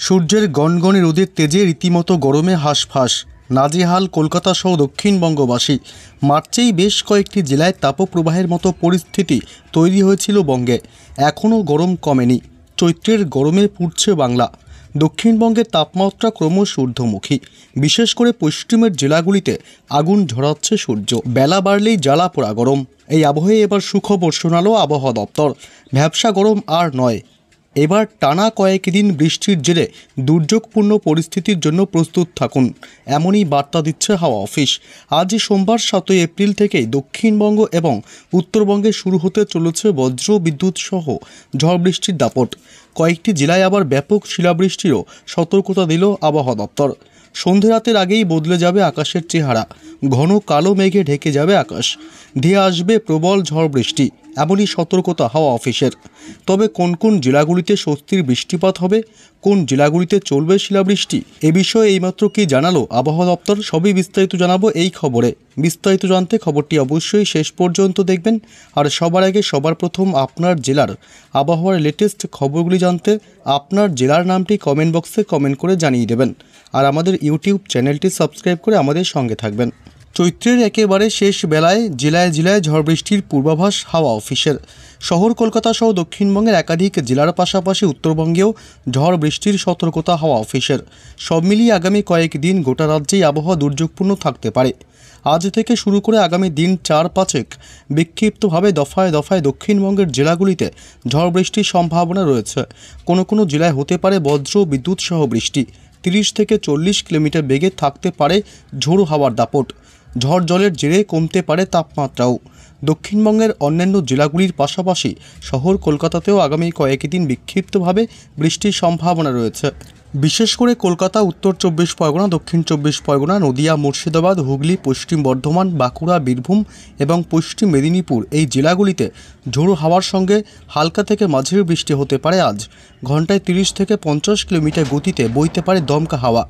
সূর্যের গনগনে রোদের তেজে রীতিমতো গরমে হাঁসফাঁস নাজেহাল কলকাতা সহ দক্ষিণবঙ্গবাসী। মার্চেই বেশ কয়েকটি জেলায় তাপপ্রবাহের মতো পরিস্থিতি তৈরি হয়েছিল বঙ্গে। এখনও গরম কমেনি। চৈত্রের গরমে পুড়ছে বাংলা। দক্ষিণবঙ্গের তাপমাত্রা ক্রমশ ঊর্ধ্বমুখী। বিশেষ করে পশ্চিমের জেলাগুলিতে আগুন ঝরাচ্ছে সূর্য। বেলা বাড়লেই জ্বালা পোড়া গরম। এই আবহে এবার সুখবর শোনালো আবহাওয়া দপ্তর। ভ্যাপসা গরম আর নয়। এবার টানা কয়েকদিন বৃষ্টির জেরে দুর্যোগপূর্ণ পরিস্থিতির জন্য প্রস্তুত থাকুন, এমনই বার্তা দিচ্ছে হাওয়া অফিস। আজ সোমবার 7 এপ্রিল থেকেই দক্ষিণবঙ্গ এবং উত্তরবঙ্গে শুরু হতে চলেছে বজ্র বিদ্যুৎ সহ ঝড় বৃষ্টির দাপট। কয়েকটি জেলায় আবার ব্যাপক শিলাবৃষ্টিরও সতর্কতা দিল আবহাওয়া দপ্তর। সন্ধে রাতের আগেই বদলে যাবে আকাশের চেহারা। ঘন কালো মেঘে ঢেকে যাবে আকাশ। ধেয়ে আসবে প্রবল ঝড় বৃষ্টি, এমনই সতর্কতা হাওয়া অফিসের। তবে কোন কোন জেলাগুলিতে স্বস্তির বৃষ্টিপাত হবে, কোন জেলাগুলিতে চলবে শিলাবৃষ্টি, এ বিষয়ে এইমাত্র কি জানালো আবহাওয়া দপ্তর, সবই বিস্তারিত জানাবো এই খবরে। বিস্তারিত জানতে খবরটি অবশ্যই শেষ পর্যন্ত দেখবেন। আর সবার আগে সবার প্রথম আপনার জেলার আবহাওয়ার লেটেস্ট খবরগুলি জানতে আপনার জেলার নামটি কমেন্ট বক্সে কমেন্ট করে জানিয়ে দেবেন। আর আমাদের ইউটিউব চ্যানেলটি সাবস্ক্রাইব করে আমাদের সঙ্গে থাকবেন। চৈত্রের একেবারে শেষ বেলায় জেলায় জেলায় ঝড় বৃষ্টির পূর্বাভাস হাওয়া অফিসের। শহর কলকাতা সহ দক্ষিণবঙ্গের একাধিক জেলার পাশাপাশি উত্তরবঙ্গেও ঝড় বৃষ্টির সতর্কতা হাওয়া অফিসের। সব মিলিয়ে আগামী কয়েকদিন গোটা রাজ্যেই আবহাওয়া দুর্যোগপূর্ণ থাকতে পারে। আজ থেকে শুরু করে আগামী দিন 4-5 বিক্ষিপ্তভাবে দফায় দফায় দক্ষিণবঙ্গের জেলাগুলিতে ঝড় বৃষ্টির সম্ভাবনা রয়েছে। কোনো কোনো জেলায় হতে পারে বজ্র বিদ্যুৎ সহ বৃষ্টি। 30 থেকে 40 কিলোমিটার বেগে থাকতে পারে ঝোড়ো হাওয়ার দাপট। ঝড় জলের জেরে কমতে পারে তাপমাত্রাও। দক্ষিণবঙ্গের অন্যান্য জেলাগুলির পাশাপাশি শহর কলকাতাতেও আগামী কয়েকদিন বিক্ষিপ্তভাবে বৃষ্টির সম্ভাবনা রয়েছে। বিশেষ করে কলকাতা, উত্তর 24 পরগনা, দক্ষিণ 24 পরগনা, নদিয়া, মুর্শিদাবাদ, হুগলি, পশ্চিম বর্ধমান, বাঁকুড়া, বীরভূম এবং পশ্চিম মেদিনীপুর এই জেলাগুলিতে ঝোড়ো হাওয়ার সঙ্গে হালকা থেকে মাঝারি বৃষ্টি হতে পারে। আজ ঘন্টায় 30 থেকে 50 কিলোমিটার গতিতে বইতে পারে দমকা হাওয়া।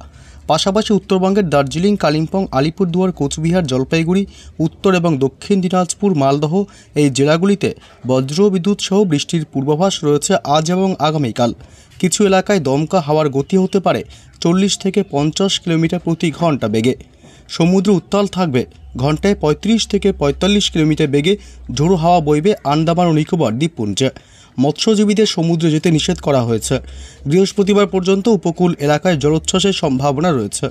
পাশাপাশি উত্তরবঙ্গের দার্জিলিং, কালিম্পং, আলিপুরদুয়ার, কোচবিহার, জলপাইগুড়ি, উত্তর এবং দক্ষিণ দিনাজপুর, মালদহ এই জেলাগুলিতে বজ্র বিদ্যুৎ সহ বৃষ্টির পূর্বাভাস রয়েছে আজ এবং আগামীকাল। কিছু এলাকায় দমকা হাওয়ার গতি হতে পারে 40 থেকে 50 কিলোমিটার প্রতি ঘন্টা বেগে। সমুদ্র উত্তাল থাকবে। ঘন্টায় 35 থেকে 45 কিলোমিটার বেগে ঝোড়ো হাওয়া বইবে আন্দামান ও নিকোবর দ্বীপপুঞ্জে। মৎস্যজীবীদের সমুদ্রে যেতে নিষেধ করা হয়েছে। বৃহস্পতিবার পর্যন্ত উপকূল এলাকায় জলোচ্ছ্বাসের সম্ভাবনা রয়েছে।